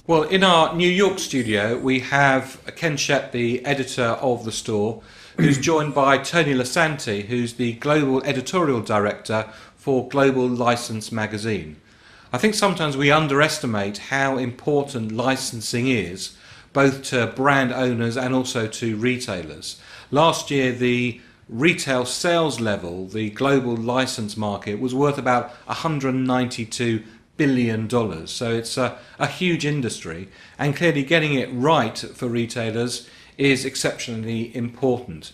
Well, in our New York studio, we have Ken Shep, the editor of the store, who's joined by Tony Lasanti, who's the global editorial director for Global License magazine. I think sometimes we underestimate how important licensing is, both to brand owners and also to retailers. Last year, the retail sales level, the global license market, was worth about $192 billion. So it's a huge industry, and clearly getting it right for retailers is exceptionally important.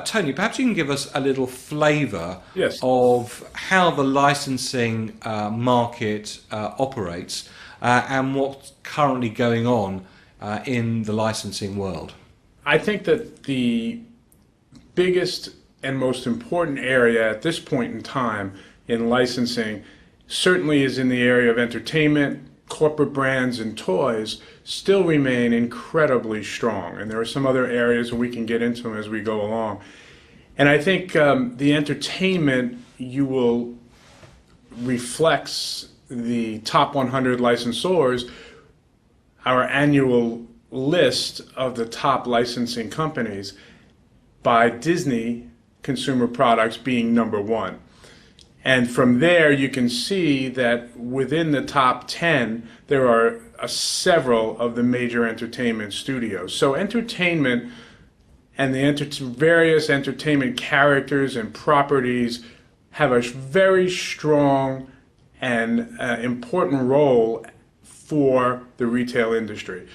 Tony, perhaps you can give us a little flavour Yes. of how the licensing market operates and what's currently going on in the licensing world. I think that the biggest and most important area at this point in time in licensing certainly is in the area of entertainment. Corporate brands and toys still remain incredibly strong, and there are some other areas, and we can get into them as we go along. And I think the entertainment reflects the top 100 licensors, our annual list of the top licensing companies, by Disney Consumer Products being number one. And from there, you can see that within the top 10, there are several of the major entertainment studios. So entertainment and the various entertainment characters and properties have a very strong and important role for the retail industry.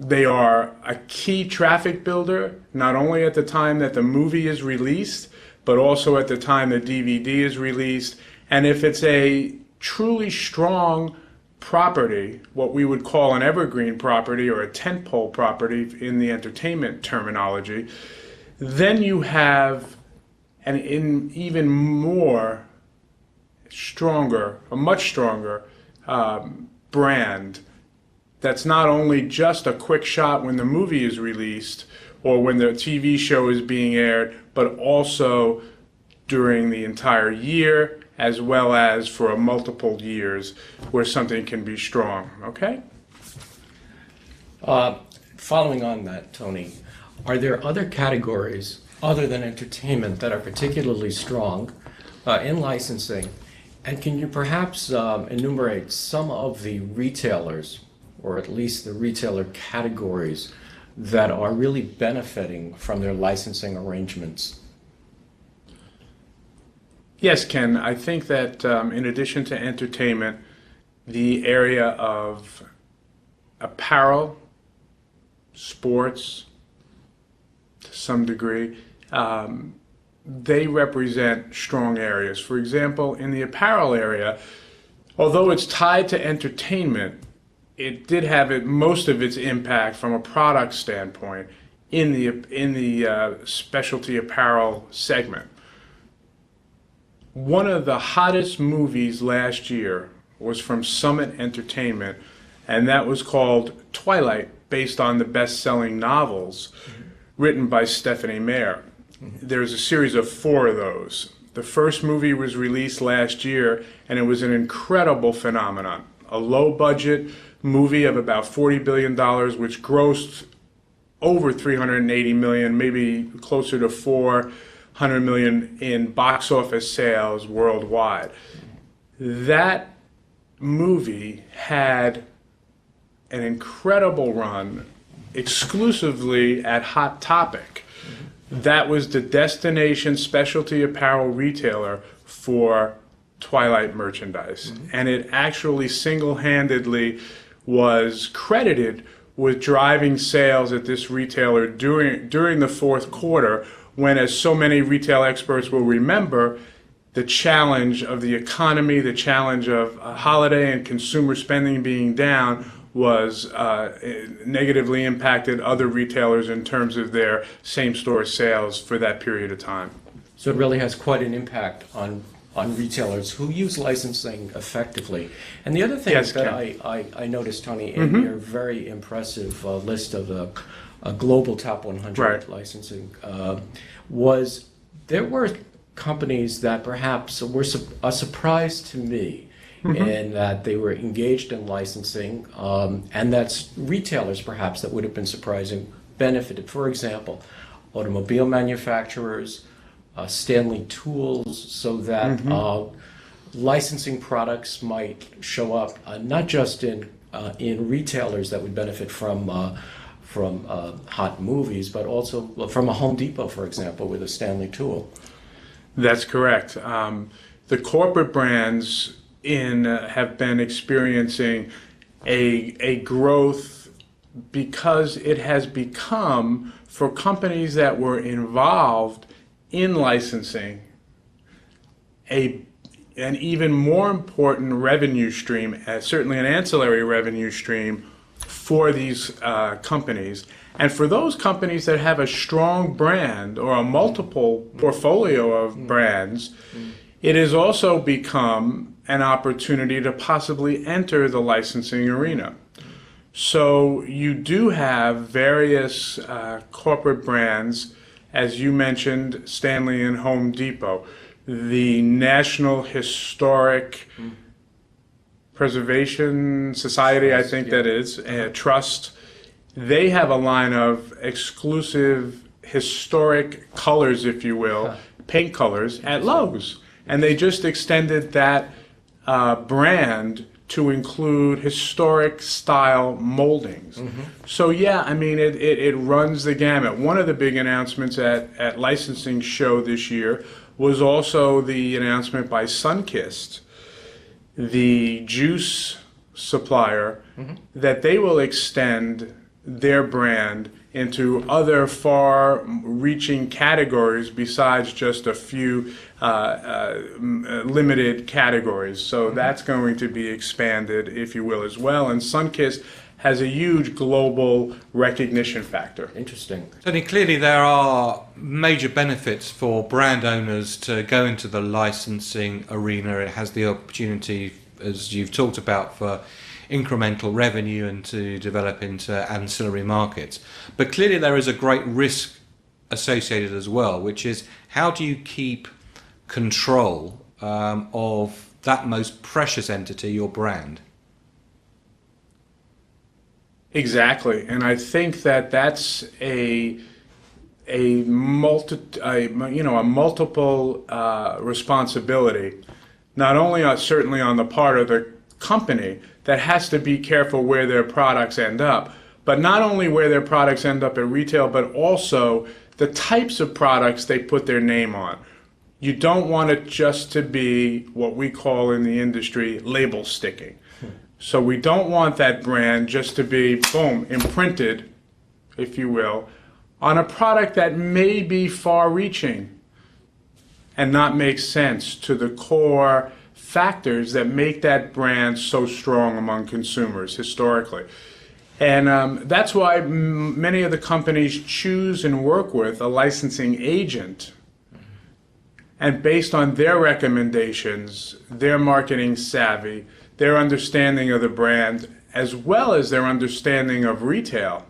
They are a key traffic builder, not only at the time that the movie is released, but also at the time the DVD is released. And if it's a truly strong property, what we would call an evergreen property or a tentpole property in the entertainment terminology, then you have a much stronger brand that's not only just a quick shot when the movie is released or when the TV show is being aired, but also during the entire year, as well as for multiple years where something can be strong, okay? Following on that, Tony, are there other categories other than entertainment that are particularly strong in licensing? And can you perhaps enumerate some of the retailers, or at least the retailer categories, that are really benefiting from their licensing arrangements? Yes, Ken, I think that in addition to entertainment, the area of apparel, sports, to some degree, they represent strong areas. For example, in the apparel area, although it's tied to entertainment, it did have most of its impact from a product standpoint in the specialty apparel segment. One of the hottest movies last year was from Summit Entertainment, and that was called Twilight, based on the best-selling novels written by Stephanie Meyer. There's a series of 4 of those. The first movie was released last year, and it was an incredible phenomenon. A low-budget movie of about $40 billion, which grossed over $380 million, maybe closer to $400 million in box office sales worldwide. That movie had an incredible run exclusively at Hot Topic. That was the destination specialty apparel retailer for Twilight merchandise. And it actually single-handedly was credited with driving sales at this retailer during the fourth quarter, when, as so many retail experts will remember, the challenge of the economy, the challenge of holiday and consumer spending being down was negatively impacted other retailers in terms of their same-store sales for that period of time. So it really has quite an impact on retailers who use licensing effectively. And the other thing Yes, that Ken. I noticed, Tony, in your very impressive list of a global top 100 Right. licensing was there were companies that perhaps were a surprise to me in that they were engaged in licensing, and that's retailers perhaps that would have been surprising benefited. For example, automobile manufacturers, Stanley Tools, so that licensing products might show up not just in retailers that would benefit from hot movies, but also from a Home Depot, for example, with a Stanley tool. That's correct. The corporate brands have been experiencing a growth because it has become, for companies that were involved in licensing, an even more important revenue stream, certainly an ancillary revenue stream for these companies. And for those companies that have a strong brand or a multiple portfolio of brands, it has also become an opportunity to possibly enter the licensing arena. So you do have various corporate brands, as you mentioned, Stanley and Home Depot, the National Historic Preservation Society, I think that is, Trust. They have a line of exclusive historic colors, if you will, paint colors at Lowe's. And they just extended that brand to include historic style moldings. So yeah, I mean, it runs the gamut. One of the big announcements at Licensing Show this year was also the announcement by Sunkist, the juice supplier, that they will extend their brand into other far-reaching categories besides just a few limited categories. So that's going to be expanded, if you will, as well. And Sunkist has a huge global recognition factor. Interesting. Tony, clearly there are major benefits for brand owners to go into the licensing arena. It has the opportunity, as you've talked about, for incremental revenue and to develop into ancillary markets. But clearly there is a great risk associated as well, which is how do you keep control of that most precious entity, your brand? Exactly, and I think that's a multiple responsibility, not only certainly on the part of the company that has to be careful where their products end up, but not only where their products end up at retail, but also the types of products they put their name on. You don't want it just to be what we call in the industry label sticking. So we don't want that brand just to be, boom, imprinted, if you will, on a product that may be far-reaching and not make sense to the core factors that make that brand so strong among consumers historically. And that's why many of the companies choose and work with a licensing agent. And based on their recommendations, their marketing savvy, their understanding of the brand, as well as their understanding of retail,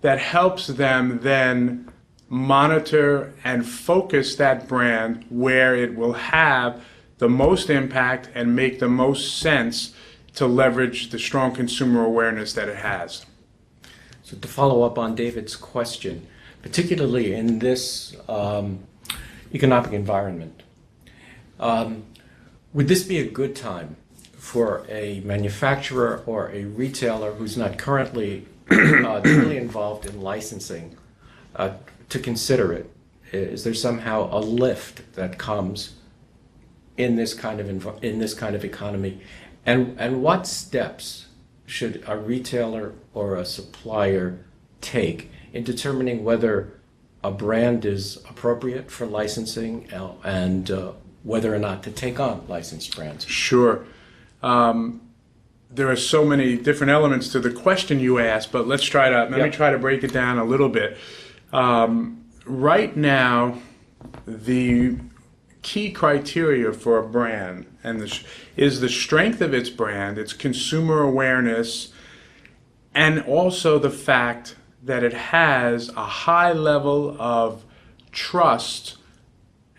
that helps them then monitor and focus that brand where it will have the most impact and make the most sense to leverage the strong consumer awareness that it has. So to follow up on David's question, particularly in this economic environment, would this be a good time for a manufacturer or a retailer who's not currently really involved in licensing to consider it? Is there somehow a lift that comes in this kind of economy, and what steps should a retailer or a supplier take in determining whether a brand is appropriate for licensing and whether or not to take on licensed brands? Sure. There are so many different elements to the question you asked, but let me try to break it down a little bit. Right now, the key criteria for a brand is the strength of its brand, its consumer awareness, and also the fact that it has a high level of trust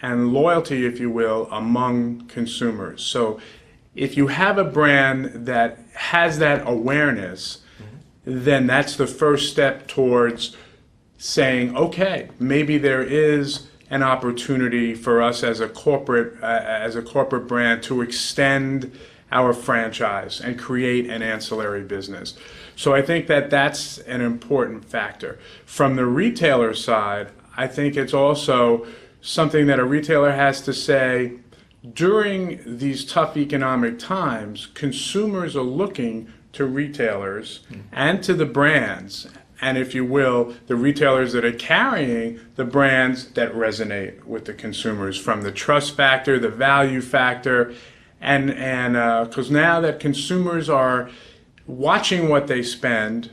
and loyalty, if you will, among consumers. So if you have a brand that has that awareness, then that's the first step towards saying, okay, maybe there is an opportunity for us as a corporate brand to extend our franchise and create an ancillary business. So I think that that's an important factor. From the retailer side, I think it's also something that a retailer has to say, during these tough economic times, consumers are looking to retailers and to the brands, and if you will, the retailers that are carrying the brands that resonate with the consumers, from the trust factor, the value factor, and because now that consumers are watching what they spend,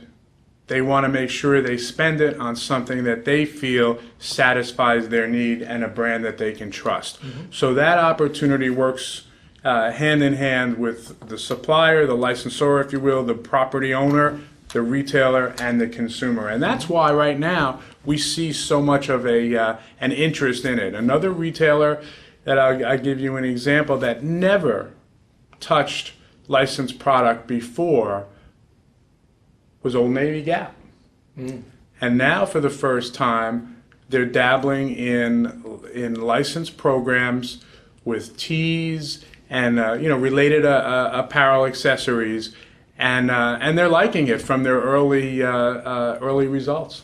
they want to make sure they spend it on something that they feel satisfies their need and a brand that they can trust. So that opportunity works hand in hand with the supplier, the licensor, if you will, the property owner, the retailer, and the consumer. And that's why right now we see so much of an interest in it. Another retailer that I'll give you an example that never touched licensed product before was Old Navy Gap. And now for the first time, they're dabbling in licensed programs with tees and related apparel accessories, and they're liking it from their early results.